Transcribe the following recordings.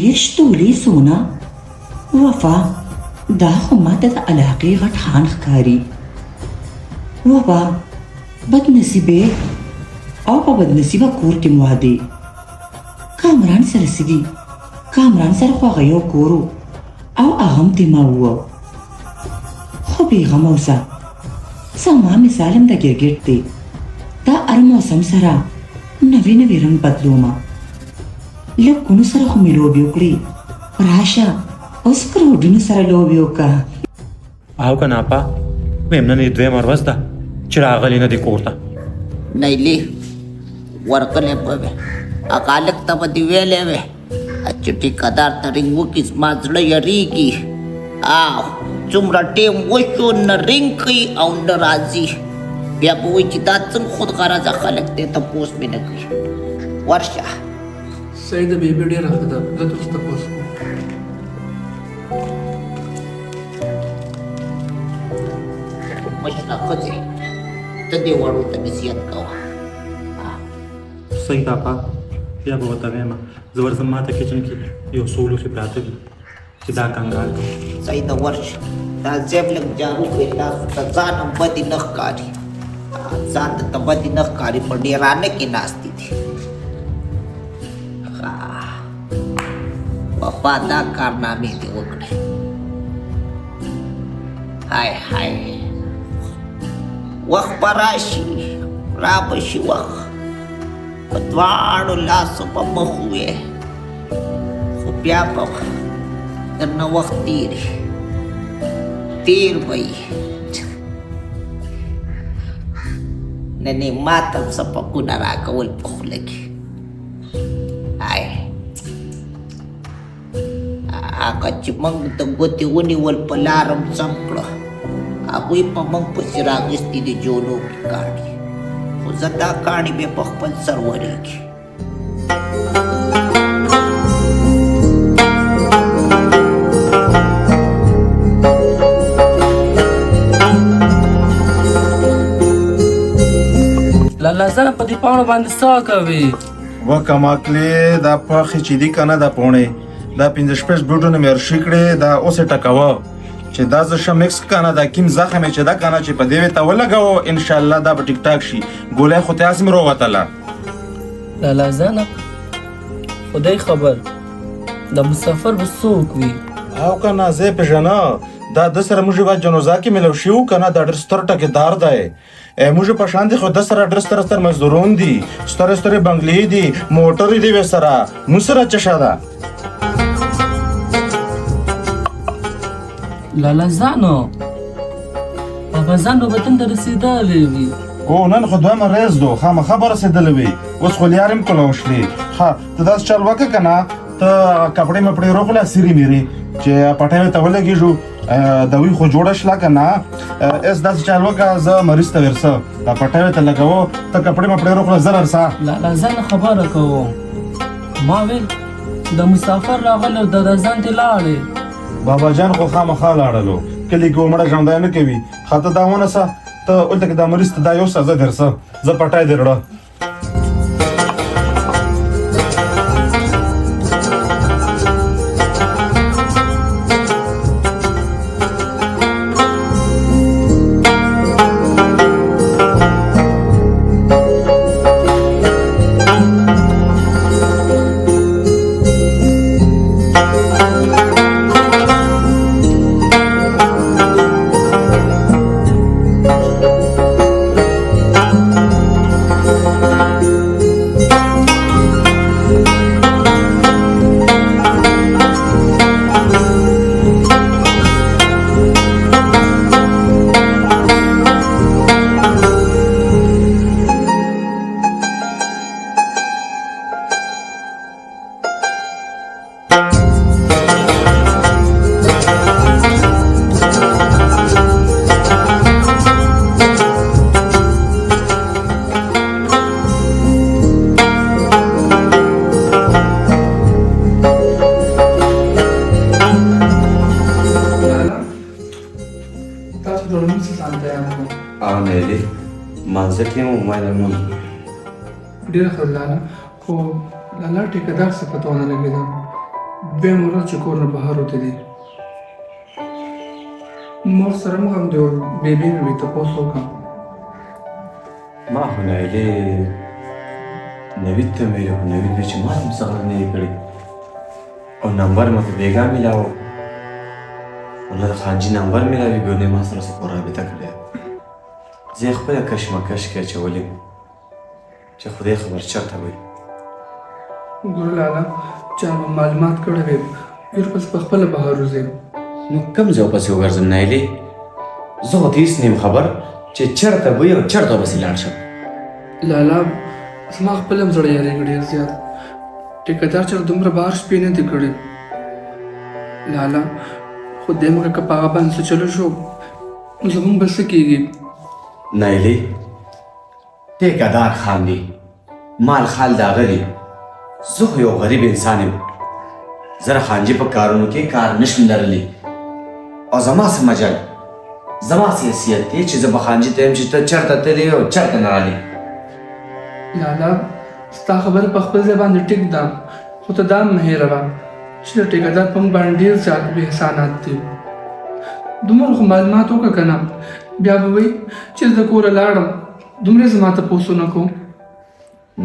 10 تولې سونه؟ وفا دا خو ماته د علاقې غټ خان ښکاري. وفا بدنصیبې او په بدنصیبه کور کې مو واده. کامران سره څه دي؟ کامران سره خو هغه یو کور و او هغه هم تیما ووه. خو بېغمه اوسه، زما مثال هم د ګرګټ دی. دا هر موسم سره نوې نوې رنګ بدلومه. لږ کونو سره خو مې لوبې وکړې. راشه اوس کروډونو سره لوبې وکړه. او که نه اپا ویم نن یې دویمه ورځ ده چې راغلی نه دی کور ته. نیلي ورغلی به وې، هغه هلک ته به دې ویلی وې چې ټیکهدار ته رینګ وکړي زما زړه یریږي. او څومره ټیم وشو نه رینګ کوي او نه راځي. بیا به وایي چې دا څنګه خود غرضه خلک دی تپوس مې نه کوي. ورشه سید بیبي ډېره ښه ده، زه تاسو تپوس کوم. مشره ښځې ته دې وړو ته نصیحت کوه. صحیح ده اپا، بیا به ورته وایم زه ورځم ما ته کچن کې یو څو لوښي پراته دي چې دا کنګال کړم. صحیح ده ورشه. دا ځیب لږ جارو کړې، تاسو ته ځان هم بدې نه ښکاري. ځان ته بدې نه ښکاري، په ډېرانه کې ناستې دي. پپا دا کارنامې دې وکړې. های های وخت به راشي، را به شي وخت، په دواړو لاسو به مخ وې، خو بیا به درنه وخت تېر به یې. نن یې ماته هم سپکونه راکول په خوله کې. های هغه چې موږ د ګوتې ونیول په لاره م سم کړه، هغوی په موږ پسې راغېستي دي جولو کې کاڼي. خو زه دا کاڼي بیا په خپل سر ورېږي. لالا زنه په دې پاڼو باندې څه کوې؟ وکماکلې دا پخې چې دي که نه دا پوڼې دا 5-6 بوټونه مې ورشي کړې. دا اوس یې ټکوه چې دا زه ښه مکس که نه دا کیم زخم یې چې ده که نه چې په دې وې ته ولګوه انشاءالله دا به ټیک ټاک شي. ګولۍ خو تاسې مې رووتله. لالا زنه خدای خبر د مسافر به څوک وي؟ او که نه زه یې پېژنه. دا ده سره موږ یوه جنازه کې میلو شي وو که نه. دا ډېر ستر ټکېدار دی. موږ په شان دي خو ده سره ډېر ستر مزدورون دي، سترې سترې بنګلې دي، موټرې دي ورسره. موږ سره چشه ده. لالا زانو بابا زانو به تنده رسېدلی وي. او نن خو دویمه ورځ دو خامخا به رسېدلی وي. اوس خو لیارې هم کله وشلې. ښه ته داسې چل وکړه که نه، ته کپړې مپړې روغله سیرې میرې چې پټۍ ته ولګېږو. دوی خو جوړه شله که نه. اس داسې چل وکړه زه مریض ته ورسه دا پټۍ ته لګوه، ته کپړې مپړې روغله زر ورسه. لالا زانه خبره کوم، ما ویل د مسافر راغلی او دادا ځان ته لاړې. بابا جان خو خامخا لاړلو، کلي کې ومړه ژوندی نه کوي. ښه ته دا ونیسه، ته هلته کې دا مریض ته دا یوسه، زه درسه، زه پټی دې رړه. Aneli, manzake mu maymun. ډېره ښه لالا، خو لالا ټیکهدار څه پته ونه لګېده. دویم ورځ چې کور نه بهر وتې دي مور سره هم د بیبي مې تپوس وکړم ما خو نایلې نوید ته مې ویلي خو نوید وایي چې ما هم سفر نه دی کړی او نمبر ماته بېګا میلاو والله د خانجي نمبر میلاوي ګورې ما سره څه خو رابطه کړې زه یې خپله کشمکش کې اچولې چې خدای خبر چېرته وایي ګوره لالا چا به معلومات کړی وي بیا پس په خپله بهر وځې نو کوم ځای پسې وګرځم نایلې زه خو ته هېڅ نه یم خبر چې چېرته وایي او چېرته پسې لاړ شم لالا زما خپل هم زړه یارېږي ډېر زیات ټیکهدار چېرته دومره بهر شپې نه دي کړې لالا خو دې مګه که په هغه باندې څه چلو شو نو زموږ به څه کېږي نایلې ټیکهدار خان دی مال خال د هغه دی زه خو یو غریب انسان یم زه د خانجي په کارونو کې کار نشم لرلی او زما څه مجال زما څه حیثیت دی چې زه به خانجي ته یم چې ته چېرته تللی او چېرته نه رالې لالا ستا خبره په خپل ځای باندې ټیک ده خو ته دا مه هېروه چې د ټیکهدار په موږ باندې ډېر زیات بې احسانات دي دومره خو معلومات وکړه که نه بیا به وایي چې زه د کوره لاړم دومره زما تپوسونه کوم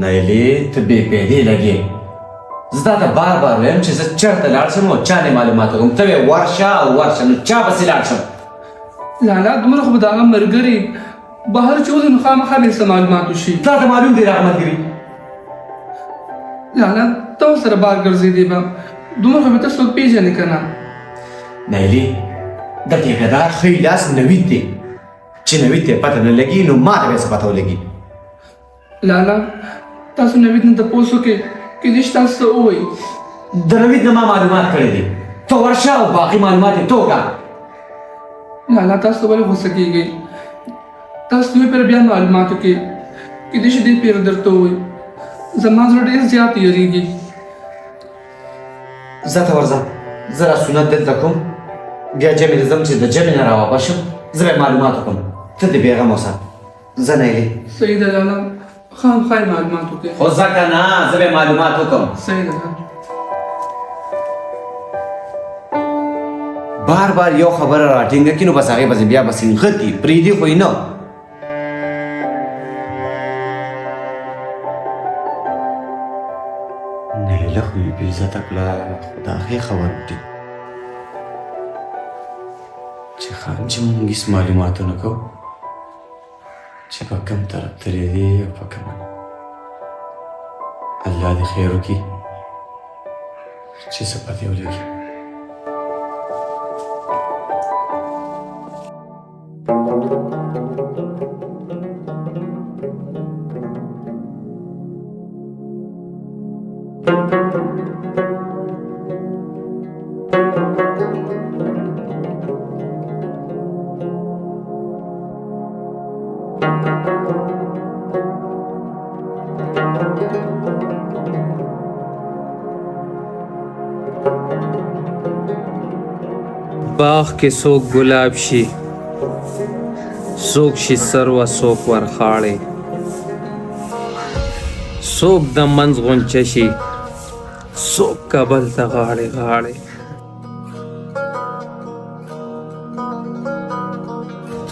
نایلې ته بې پیدې لګې زه تا ته بار بار وایم چې زه چېرته لاړ شم او چا نه معلومات وکړم ته وایې ورشه او ورشه نو چا پسې لاړ شم لالا دومره خو به د هغه ملګري بهر چې وځو نو خامخا به یې څه معلومات وشي تا ته معلوم دی د هغه ملګري لالا ته ورسره بار ګرځېدې به دومره خو به ته څوک پېژنې که نه نایلې د ټیکهدار ښی لاس نوید دی چې نوید ته پته نه لګي نو ما ته بیا څه پته ولګي لالا تاسو نوید نه تپوس وکړئ کېدای شي تاسو څه ووایي د نوید نه ما معلومات کړی دي ته ورشه او باقي معلومات یې ته وکړه لالا تاسو ولې غوسه کېږئ تاسو دوی پر بیا معلومات وکړئ کېدای شي دې پیر درته ووایي زما زړه ډېر زیات یېرېږي زه ته ورځه زه را سنت دلته کوم بیا جمعې ته ځم چې د جمعې نه راواپس شم زه به یې معلومات وکړم ته دې بېغمه اوسه زه نایلې صحیح ده لالا خامخا یې معلومات وکړئ خو ځه که نه زه به یې معلومات وکړم صحیح ده لالا بار بار یو خبره راټینګه کړي نو بس هغې پسې بیا بس نغتي پرېږدي خو یې نه نیله خو یې بېعزته کړه خو د هغې خبر دی چې خانجي مونږ هېڅ معلومات ونه کوو چې په کوم طرف تللی دی او په کومه نه الله دې خیر وکړي چې څه پتې ولګي باغ کې څوک ګلاب شي څوک شي سروه څوک ورخاړې څوک د منځ غونچه شي څوک کابل ته غاړې غاړې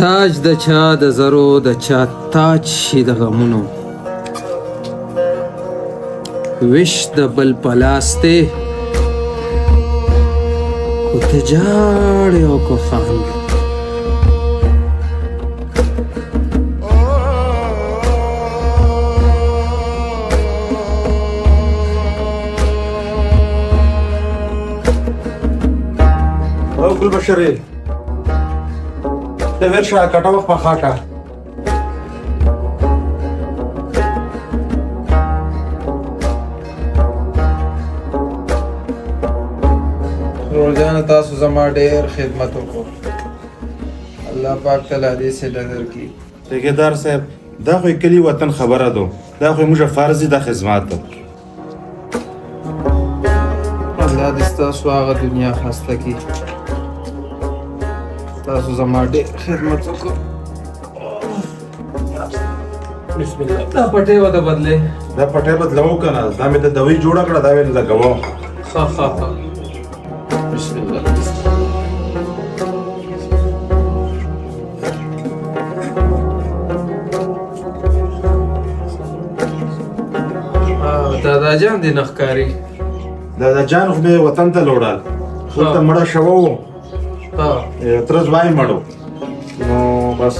تاج د چا د زرو د چا تاج شي د غمونو وش د بل په لاس دی کو ته جاړې او کو خاندې او ګل بشرې د ورشه کټه وخت په خاټه روزانه تاسو زما ډېر خدمت وکړو الله پاک تعالی دې سره درکړي ټیکهدار صاحب دا خو کلی وطن خبره ده دا خو موږ فرض د خدمت ده الله دې ستاسو هغه دنیا خسته کړي تاسو زما ډېر خدمت وکړو بسم الله دا پټې وته بدلې دا پټه بدلو کنه دا مې د دوی جوړه کړه دا ویل لګاو ها ها ها دادا جان دې نه ښکاري. دادا جان خو به وطن ته لوړل ورته مړه شوه و ها تره زوی مړو نو بس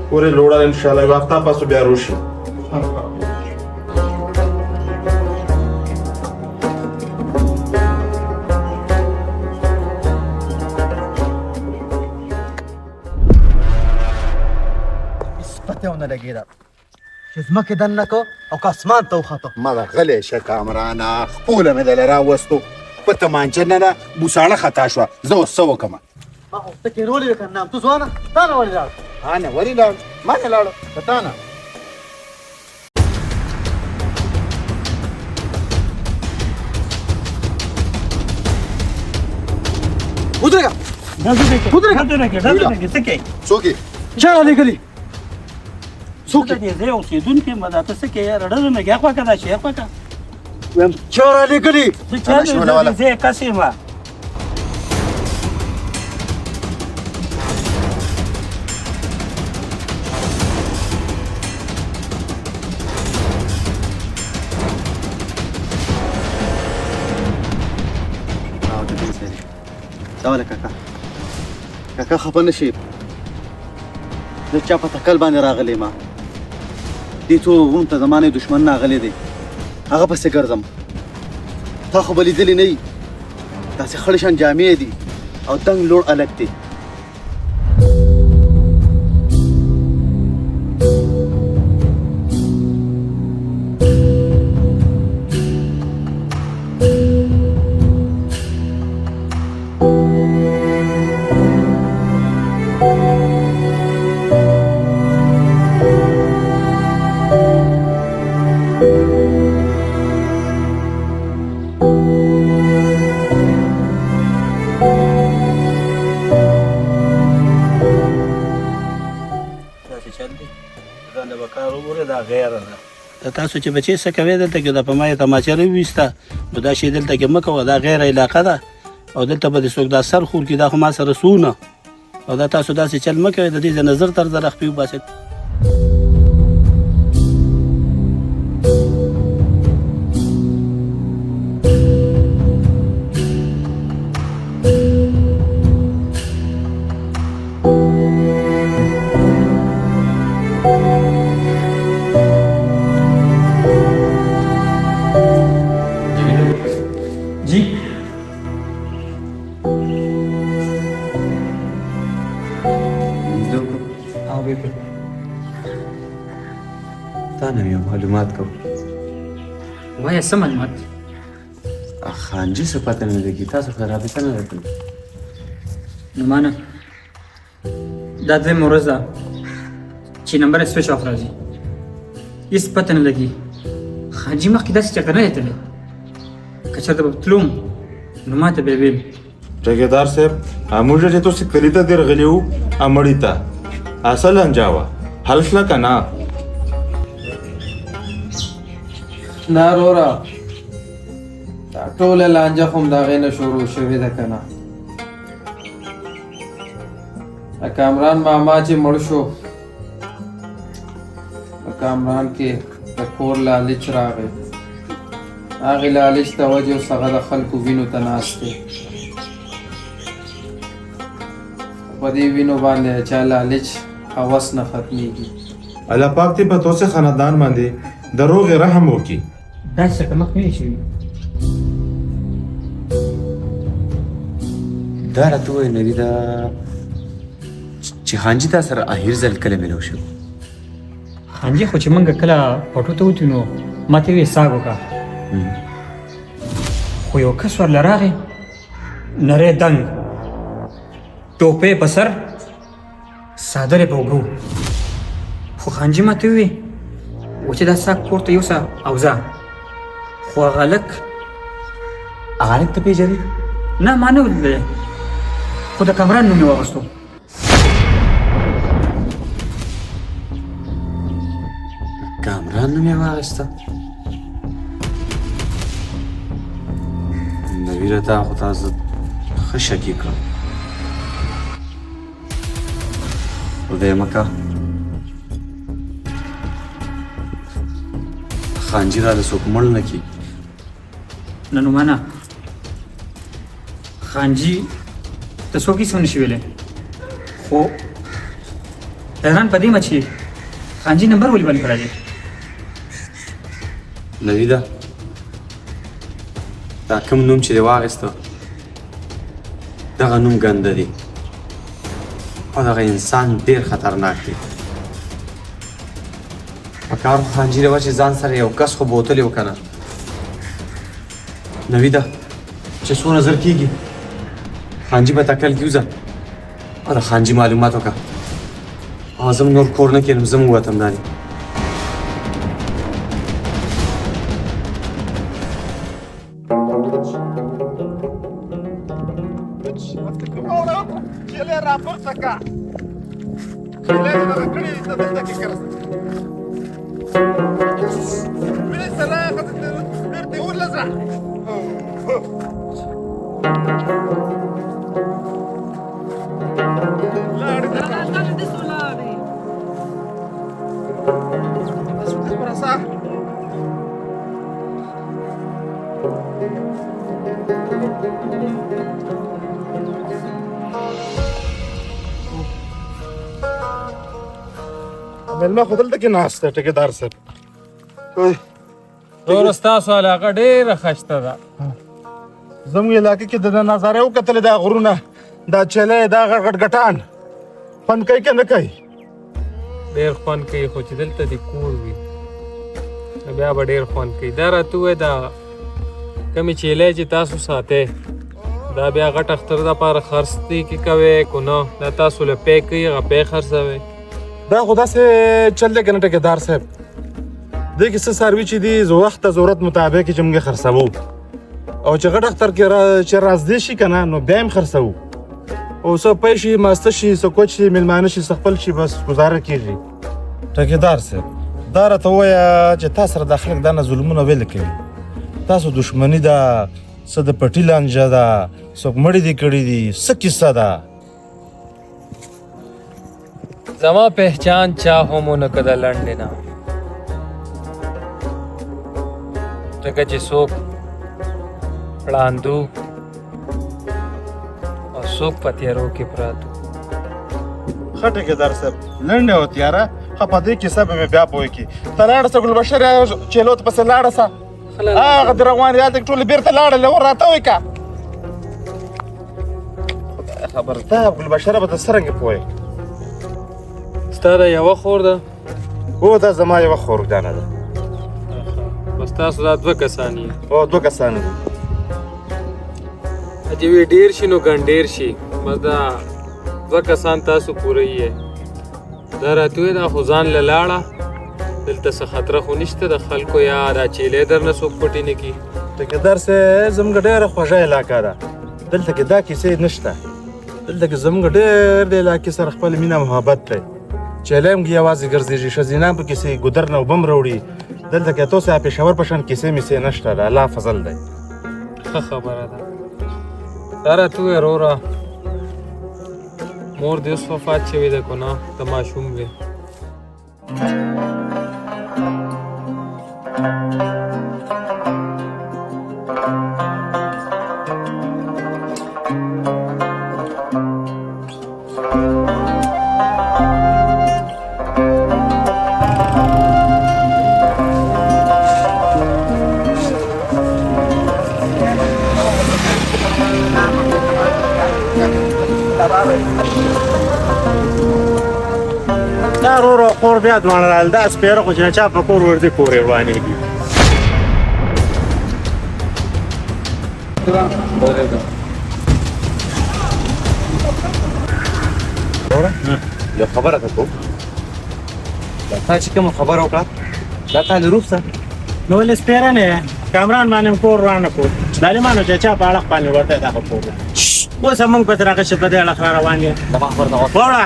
پورې لوړل انشاءالله یو هفته پس بیا روشي. پته ونه لګېده چې ځمکې دننه کو او که اسمان ته وخته. مګه غلی شه کامرانه خپله مې دله راوستو په تمانچه نه نه بوساړه خطا شوه زه اوس څه وکړمه ما خو ته کېنولې وې که نه تو ځوانه تا نه ولې لاړ ها نه ولې لاړ ما نه لاړو په تا نه ودرېږه څوک یې چا رالېږلي څوک یې زه اوسېدونکی یم دا ته څه کوې رډه نه ګیا خواکه دا شی خواکه ویم چا رالېږلي زه کس یم سواله کاکا کاکا خفه نه شي زه چا په تکل باندې راغلی ما دې څو وروڼو ته زما نه دښمن راغلی دی هغه پسې ګرځم تا خو به لیدلي نه یي داسې خړ شان جامې دي او دنګ لوړ الک دی تاسو چې بچی څه کوي دلته کې د په ما یې تماچه راویسته نو دا شی دلته کې مه کوه دا غیر علاقه ده او دلته به د څوک دا سر خور کړي دا خو ما سره سونه او دا تاسو داسې چل مه کوئ د دې د نظر طرز راخپي وباسئ معلومات کو وایه څه معلومات خانجي څه پته نه لګي تاسو سره رابطه نه لرئ نو مانه دا دویمه ورځ ده چې نمبر یې سویچ اف راځي هېڅ پته نه لګي حاجي مخکې داسې چېرته نه دی تللی که چېرته به تلوم نو ما ته به یې ویل ټیکهدار صاحب موږ چې تاسو کلي ته درغلي وو امړي ته اصل انجاوه حل شله که نه نه وروره دا ټوله لانجه خو هم د هغې نه شروع شوې ده که نه د کامران ماما چې مړ شو په کامران کې د کور لالچ راغی هغې لالچ ته وجې اوس هغه د خلکو وینو ته ناست دی په دې وینو باندې د چا لالچ هوس نه ختمېږي الله پاک دې په توسې خاندان باندې د روغې رحم وکړي داسې څه کمک نه شوي دا راته ووایه نوي دا چې خانجي تا سره اخر ځل کله ملو شو خانجي خو چې موږ کله پټو ته وتو نو ما ته ویې ساګ وکړه خو یو کس ورله راغی نری دنګ ټوپۍ په سر څادر یې په اوږو خو خانجي ما ته وویې و چې دا ساګ پورته یوسه او ځه خو هغه هلک ته پېژنې نه ما نه ولیدلی خو د کامران نوم یې واخیستو کامران نوم یې واخیسته نویره تا خو تا زه ښه شکي کړم خدای مه که خانجي را له څوک مړ نه کي نه نو معنا خانجي ته څوک هېڅ ونه شي ویلی خو حیران په دې یم چې خانجي نمبر ولې بند کړی دی نویده دا کوم نوم چې دی واخیسته دغه نوم ګنده دی او دغه انسان ډېر خطرناک دی پکار خو خانجي له وجې ځان سره یو کس خو بوتلی و که نه نویده چې څو نظر کېږي خانجي به تکل کېوځه او د خانجي معلومات وکړه او زه نور کور نه کېږم زه م ووتم دا دی مېلمه خو دلته کې ناست دی ټیکهدار صاحب وروره ستاسو علاقه ډېره ښایسته ده زموږ علاقې کې د نظارې وکتلې دا غرونه دا چلی دا غټ غټ ګټان خوند کوي که نه کوي ډېر خوند کوي خو چې دلته دې کور وي نو بیا به ډېر خوند کوي دا راته ووایه دا کمې چیلۍ چې تاسو ساتئ دا بیا غټ اختر دپاره خرڅ دی کې کوئ که نه دا تاسو له پی کوي هغه پی خرڅوئ دا خو داسې چل دی که نه ټیکهدار صاحب دې کې څه څاروي چې دي وخت ته ضرورت مطابق چې موږ خرڅوو او چې غټ اختر کې چې رازدې شي که نه نو بیا هم خرڅوو او څه پی شي ماسته شي څه کوچ شي میلمانه شي څه خپل شي بس ګزاره کېږي ټیکهدار صاحب دا راته ووایه چې تا سره دا خلک دا نه ظلمونه ولې کوي تاسو دښمني ده څه د پټي لانجه ده څوک مړي دي کړي دي څه کیسه ده زما پہچان چاہوں نہ کده لنډې نه ځکه چې څوک ړاندو او څوک په تیارو کې پراتو ښه ټیکهدار صاحب لنډه او تیاره ښه په دې کیسه به مې بیا پوه کړي ته لاړه سه ګلبشر چیلو ته پسې لاړه سه هغه د روان یاد ټولې بېرته لاړه ور راته وایي که خبر ته ګلبشره به ته څرنګه پوهې ستا دا یوه خور ده هو دا زما یوه خورګانه ده بس تاسو دا دوه کسان یې هو دوه کسانه دي چې وی ډېر شي نو ګڼ ډېر شي بس دا دوه کسان تاسو پوره یې دا راته وایي دا خو ځان له لاړه دلته څه خطره خو نشته د خلکو یا دا چیلې در نه څوک پټې نه کي ټیکهدار صاحب زموږ ډېره خوږه علاقه ده دلته کې دا کیسې نشته دلته کې زموږ ډېر د علاقې سره خپل مینه محبت دی چیلې هم یوازې ګرځېږي ښځینه هم پکې ګودر نه اوبه هم راوړي دلته کې تو سه پېښور په شان کیسې میسې نشته د الله فضل دی ښه خبره ده دا راته ووایه وروره مور دې اوس وفات شوې ده که نه ته ماشوم وې دا وروره خور بیا دواړه رال دا سپېره خو چې نه چا په کور ورځي پورې روانېږي یو خبره ته کوم دا تا چې کومه خبره وکړه دا تا له روح سره نو ولې سپېره نه یې کامران باندې کور روانه کړو ظالمانو چې چا په اړخ باندې ورته دغه کور اوس موږ په دغه شپه دې اړخ را روان یو زما خبره ته وړه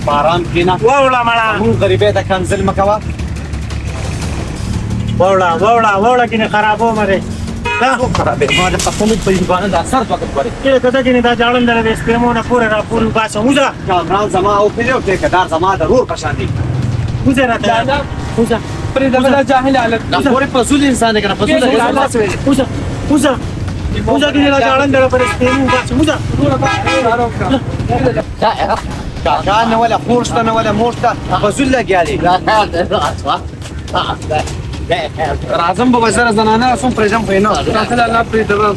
باران کېنه وړه مړه موږ غریبۍ ته کنځل مه کوه وړه کې نه خرابو مره دا خو خرابې ما د پښتنو په ژبانه دا سر وخت غواړي کې کته کې نه دا جاړم درې سپېمونه پورې را پورې باسه وځه کامران زما او پیلو ټیکهدار زما د رور په شان دي وځه راته وځه پرې دغه دا جاهل حالت دا پورې فزول انسان دی کنه فزول کاکا نه ولا خور شته نه ولا مور شته فزول لګیا دی راځم به سره زنانه سم پرېږم خو یې نه الله پرې دغه